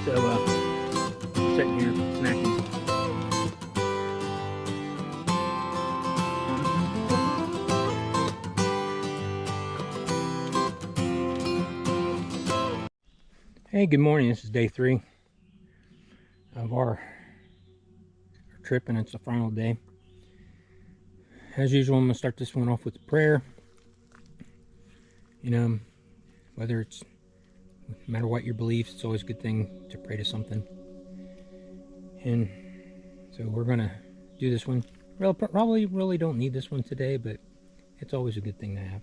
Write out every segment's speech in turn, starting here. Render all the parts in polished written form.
Sitting here snacking. Hey, good morning. This is day 3 of our trip, and it's the final day. As usual, I'm going to start this one off with a prayer. You know, whether it's, no matter what your beliefs, it's always a good thing to pray to something. And so we're going to do this one. Probably really don't need this one today, but it's always a good thing to have.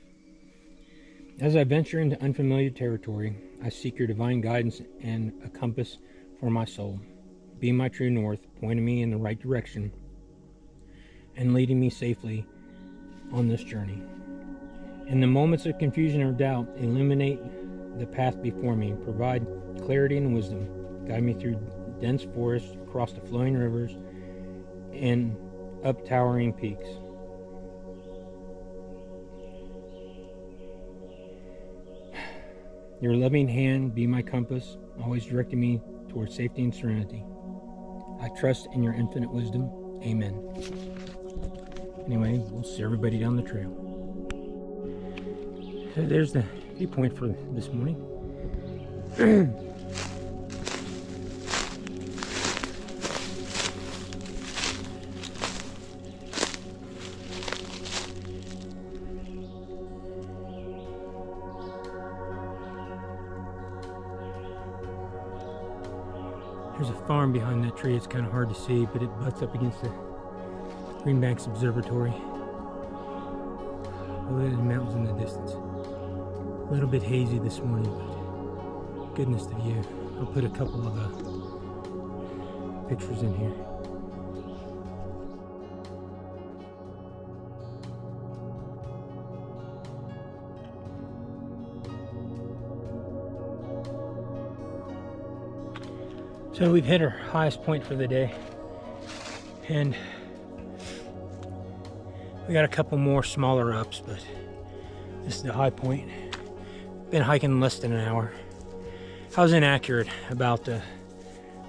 As I venture into unfamiliar territory, I seek your divine guidance and a compass for my soul. Be my true north, pointing me in the right direction and leading me safely on this journey. In the moments of confusion or doubt, illuminate the path before me. Provide clarity and wisdom. Guide me through dense forests, across the flowing rivers, and up towering peaks. Your loving hand be my compass, always directing me towards safety and serenity. I trust in your infinite wisdom. Amen. Anyway, we'll see everybody down the trail. So there's the viewpoint for this morning. There's a farm behind that tree. It's kind of hard to see, but it butts up against the Greenbanks Observatory. Look at the mountains in the distance. A little bit hazy this morning, but goodness the view. I'll put a couple of pictures in here. So we've hit our highest point for the day, and we got a couple more smaller ups, but this is the high point. Been hiking less than an hour. I was inaccurate about the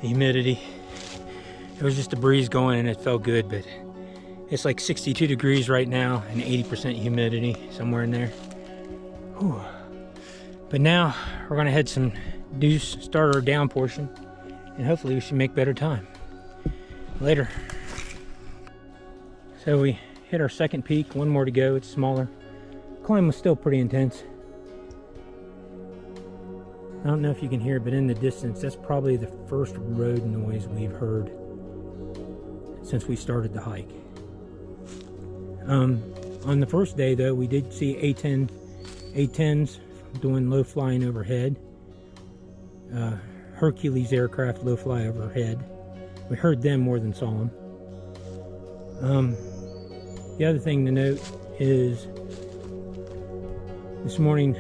humidity. It was just a breeze going and it felt good, but it's like 62 degrees right now and 80% humidity, somewhere in there. Whew. But now we're gonna head start our down portion, and hopefully we should make better time later. So we hit our second peak, one more to go. It's smaller. Climb was still pretty intense. I don't know if you can hear it, but in the distance, that's probably the first road noise we've heard since we started the hike. On the first day though, we did see A-10s doing low flying overhead. Hercules aircraft low fly overhead. We heard them more than saw them. The other thing to note is this morning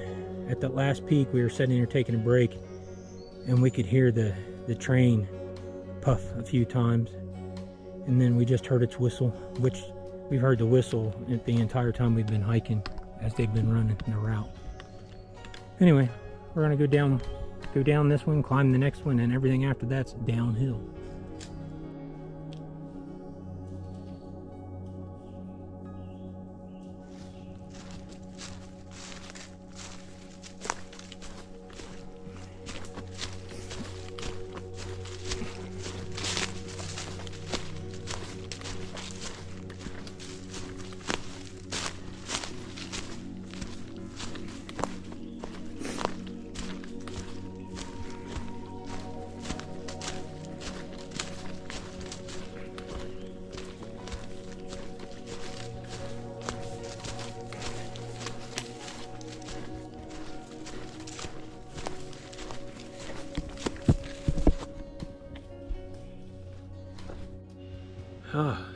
at that last peak, we were sitting here taking a break, and we could hear the train puff a few times, and then we just heard its whistle, which we've heard the whistle the entire time we've been hiking as they've been running the route. Anyway, we're gonna go down this one, climb the next one, and everything after that's downhill.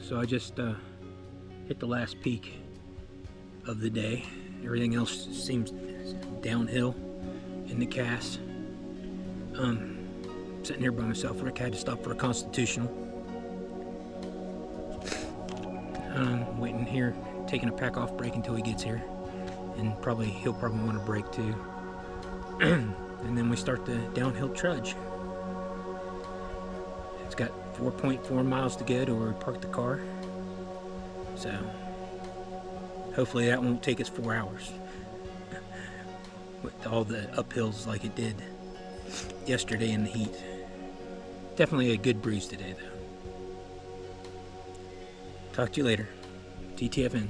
So I just hit the last peak of the day. Everything else seems downhill in the cast. Sitting here by myself. Rick had to stop for a constitutional. Waiting here, taking a pack off break until he gets here, and he'll probably want a break too. And then we start the downhill trudge. 4.4 miles to go to where we parked the car. So hopefully that won't take us 4 hours with all the uphills like it did yesterday in the heat. Definitely a good breeze today though. Talk to you later. TTFN.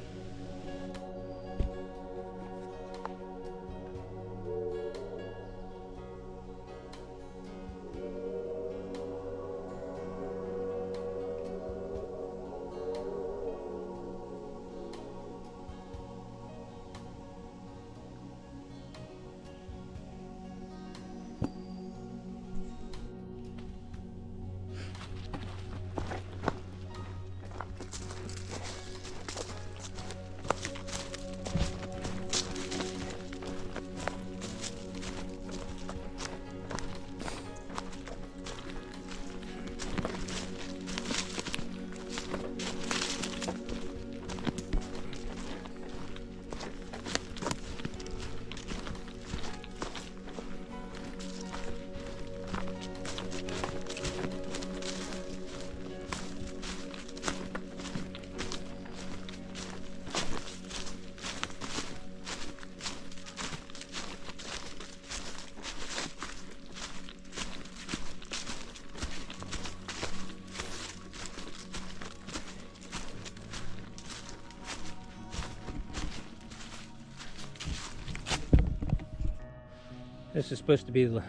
This is supposed to be the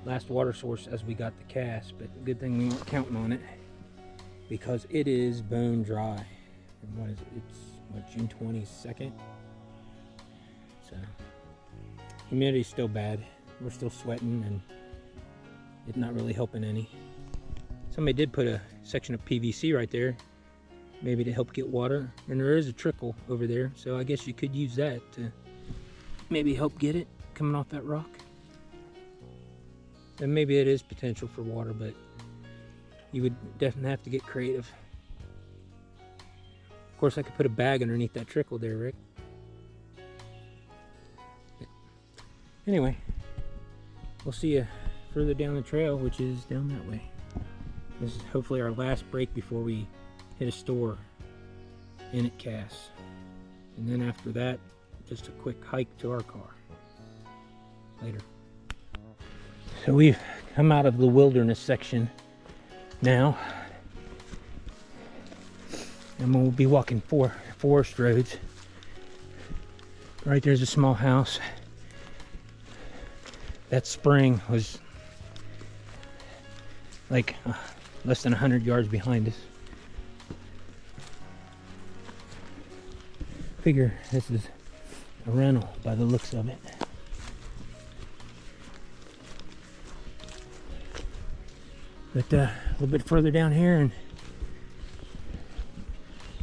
last water source as we got the cast, but good thing we weren't counting on it because it is bone dry. And what is it? It's what, June 22nd? So humidity's still bad. We're still sweating and it's not really helping any. Somebody did put a section of PVC right there, maybe to help get water. And there is a trickle over there, so I guess you could use that to maybe help get it coming off that rock. And maybe it is potential for water, but you would definitely have to get creative. Of course, I could put a bag underneath that trickle there, Rick. But anyway, we'll see you further down the trail, which is down that way. This is hopefully our last break before we hit a store in at Cass. And then after that, just a quick hike to our car. Later. So we've come out of the wilderness section now, and we'll be walking forest roads. Right there's a small house. That spring was like less than 100 yards behind us. Figure this is a rental by the looks of it. But a little bit further down here and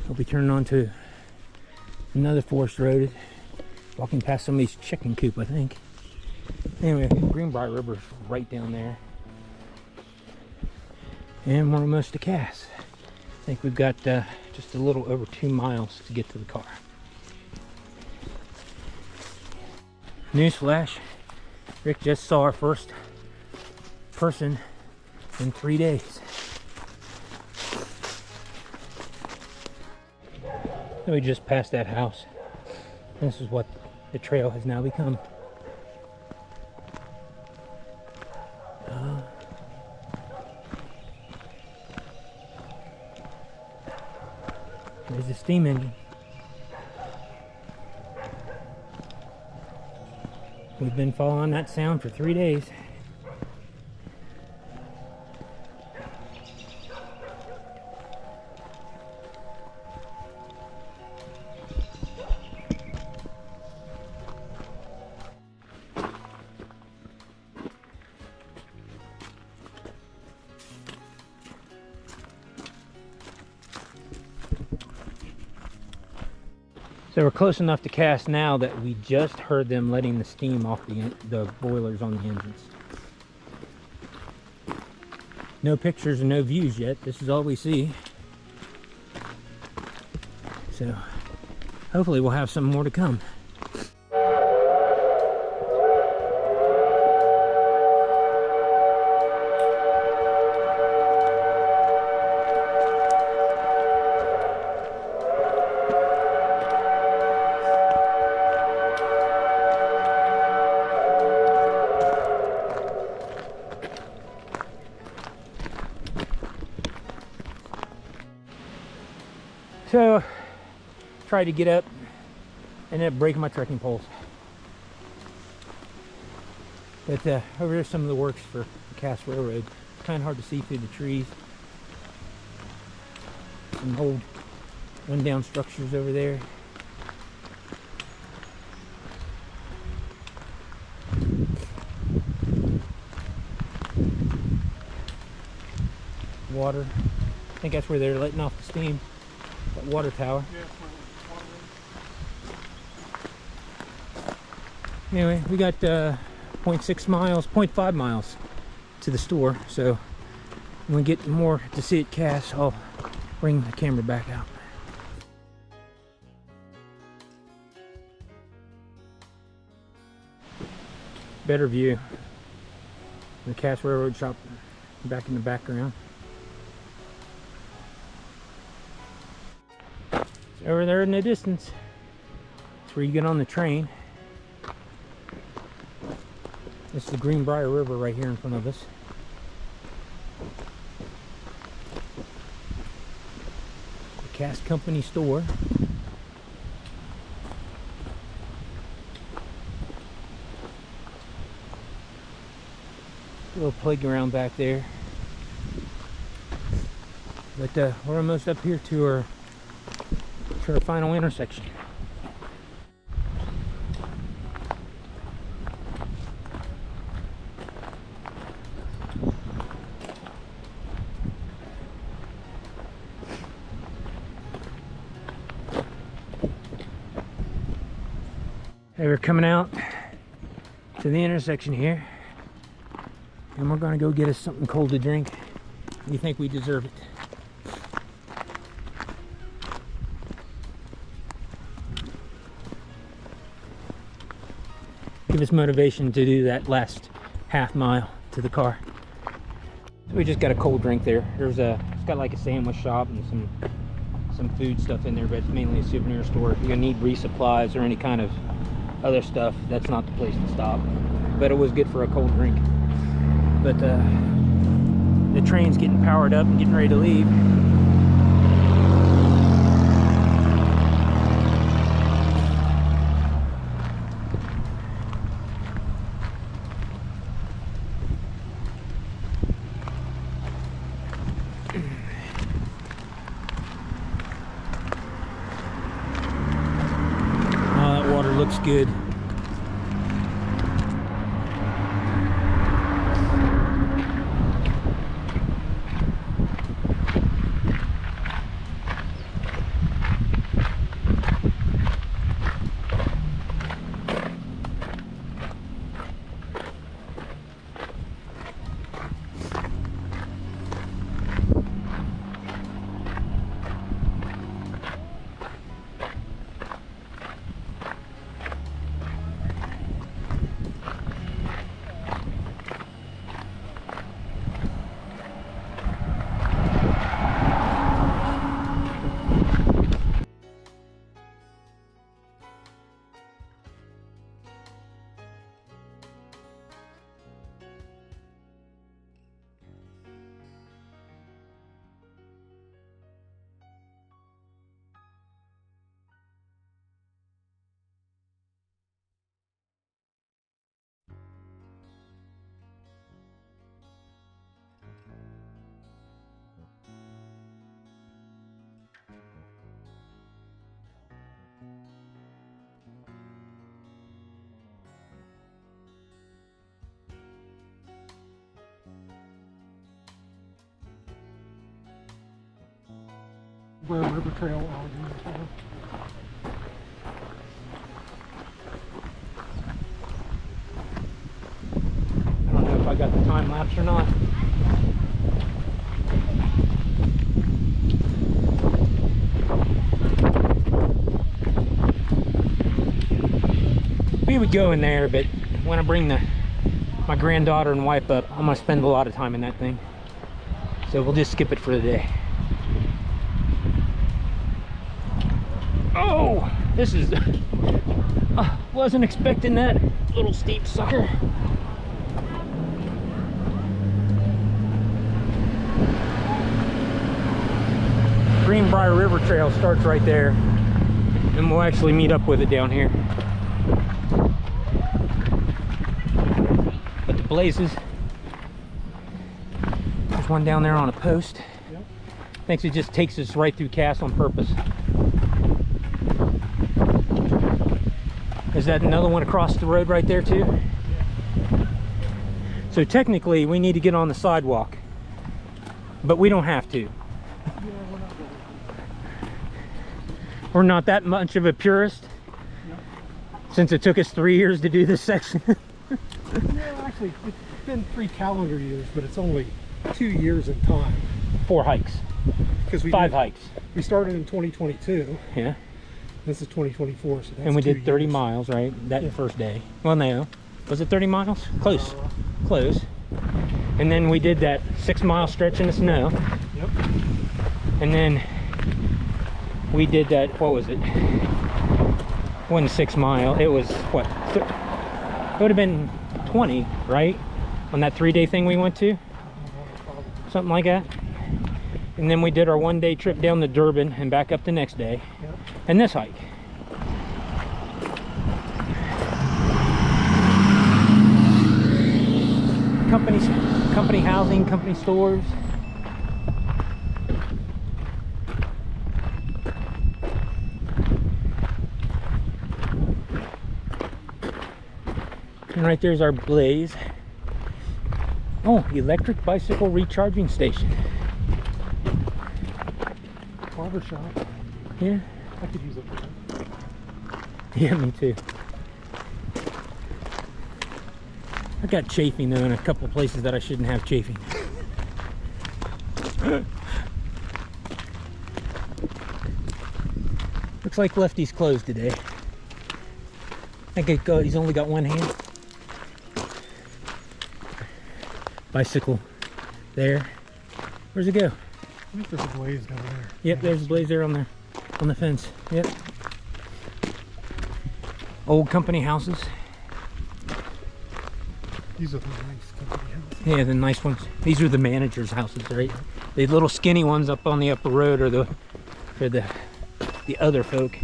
I'll be turning on to another forest road, walking past somebody's chicken coop, I think. Anyway, Greenbrier River's right down there. And we're almost to Cass. I think we've got just a little over 2 miles to get to the car. Newsflash, Rick just saw our first person in 3 days. So we just passed that house. This is what the trail has now become. There's the steam engine. We've been following that sound for 3 days. So we're close enough to Cass now that we just heard them letting the steam off the boilers on the engines. No pictures and no views yet. This is all we see. So hopefully we'll have some more to come. So, tried to get up, ended up breaking my trekking poles. But over there's some of the works for the Cass Railroad. It's kind of hard to see through the trees. Some old rundown structures over there. Water. I think that's where they're letting off the steam. That water tower. Anyway, we got 0.6 miles, 0.5 miles to the store. So when we get more to see at Cass, I'll bring the camera back out. Better view. The Cass Railroad shop back in the background. It's over there in the distance. That's where you get on the train. This is the Greenbrier River right here in front of us. The Cass Company store. A little playground back there. But we're almost up here to our final intersection. Hey, we're coming out to the intersection here, and we're gonna go get us something cold to drink. We think we deserve it. Give us motivation to do that last half mile to the car. So we just got a cold drink there. It's got like a sandwich shop and some food stuff in there, but it's mainly a souvenir store. If you need resupplies or any kind of other stuff, that's not the place to stop. But it was good for a cold drink. But the train's getting powered up and getting ready to leave. Oh, that water looks good. Where River Trail, Allegheny. I don't know if I got the time lapse or not. We would go in there, but when I bring my granddaughter and wife up, I'm gonna spend a lot of time in that thing. So we'll just skip it for the day. Oh, this is, wasn't expecting that little steep sucker. Greenbrier river trail starts right there, and we'll actually meet up with it down here. But the blazes, there's one down there on a post. Yep. Thinks it just takes us right through Cass on purpose. Is that another one across the road right there too? Yeah. So technically we need to get on the sidewalk, but we don't have to. Yeah, we're not going. We're not that much of a purist. Yep. Since it took us 3 years to do this section. Yeah, actually, it's been 3 calendar years, but it's only 2 years in time. 4 hikes. Because we 5 did- hikes. We started in 2022. Yeah. This is 2024, so that's And we 2 did 30 years. miles, right? That Yeah. first day. Well, no. Was it 30 miles? Close. Uh, Close. And then we did that 6-mile stretch in the snow. Yep. And then we did that, what was it? 1 6 mile. It was, what? It would have been 20, right? On that 3-day thing we went to? Something like that. And then we did our 1-day trip down to Durbin and back up the next day. Yep. And this hike. Company housing, company stores. And right there's our blaze. Oh, electric bicycle recharging station. Barber shop. Yeah. I could use it for that. Yeah, me too. I got chafing though in a couple places that I shouldn't have chafing. Looks like Lefty's closed today. I think he's only got one hand. Bicycle there. Where's it go? I think there's a blaze down there. Yep, there's a blaze there on there, on the fence. Yep. Old company houses. These are the nice company houses. Yeah, the nice ones. These are the manager's houses, right? The little skinny ones up on the upper road are the for the other folk.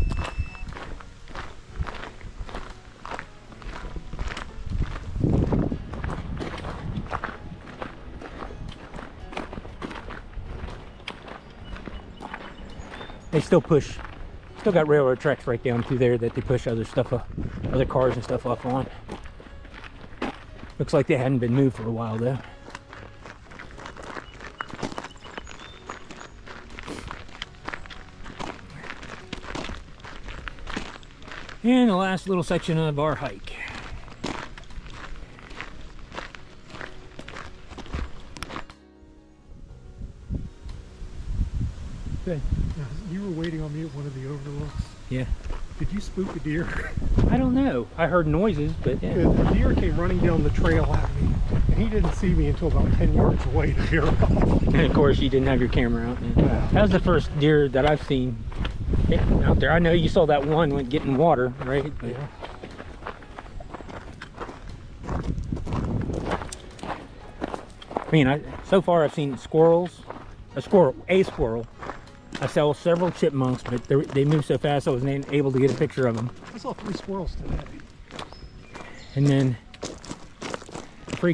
They still got railroad tracks right down through there that they push other stuff up, other cars and stuff off on. Looks like they hadn't been moved for a while though. And the last little section of our hike. Good. Now, you were waiting on me at one of the overlooks. Yeah. Did you spook a deer? I don't know. I heard noises, but yeah. The deer came running down the trail at me, and he didn't see me until about 10 yards away to veer off. And of course you didn't have your camera out. Yeah. That was the first deer that I've seen out there. I know you saw that one when getting water, right? But Yeah. I mean, so far I've seen squirrels, a squirrel. I saw several chipmunks, but they move so fast I wasn't able to get a picture of them. I saw 3 squirrels today. And then, I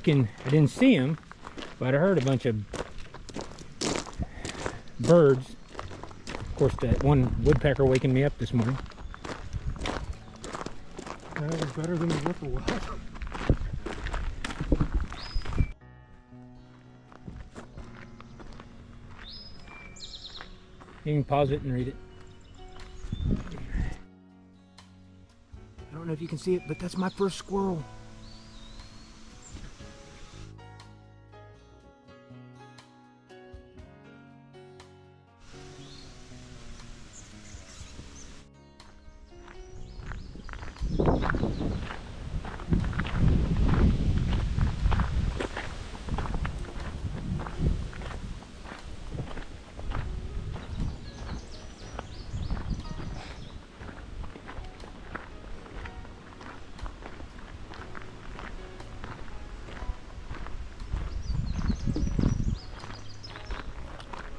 didn't see them, but I heard a bunch of birds. Of course, that one woodpecker waking me up this morning. That was better than the whippoorwill. You can pause it and read it. I don't know if you can see it, but that's my first squirrel.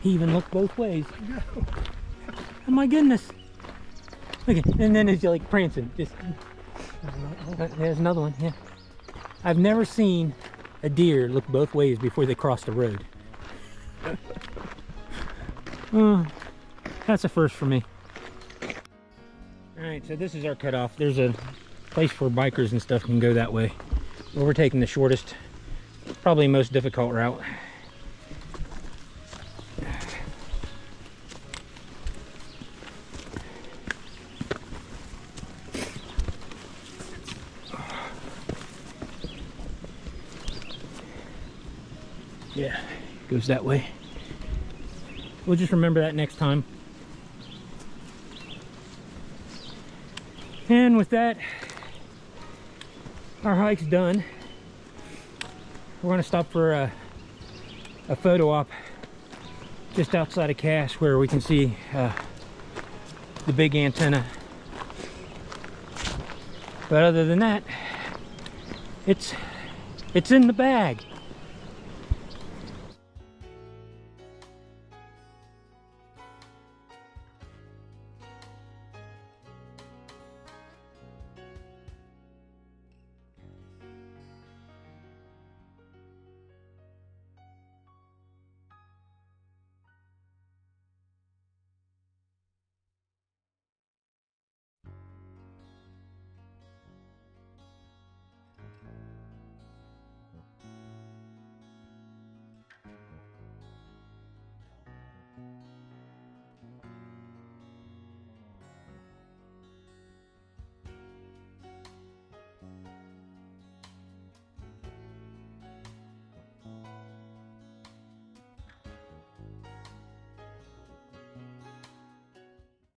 He even looked both ways. No. Oh my goodness. Look at, and then it's like prancing. Just, there's another one, yeah. I've never seen a deer look both ways before they cross the road. That's a first for me. Alright, so this is our cutoff. There's a place for bikers and stuff can go that way. But we're taking the shortest, probably most difficult route. Yeah, goes that way. We'll just remember that next time. And with that, our hike's done. We're gonna stop for a photo op just outside of Cass where we can see the big antenna. But other than that, it's in the bag.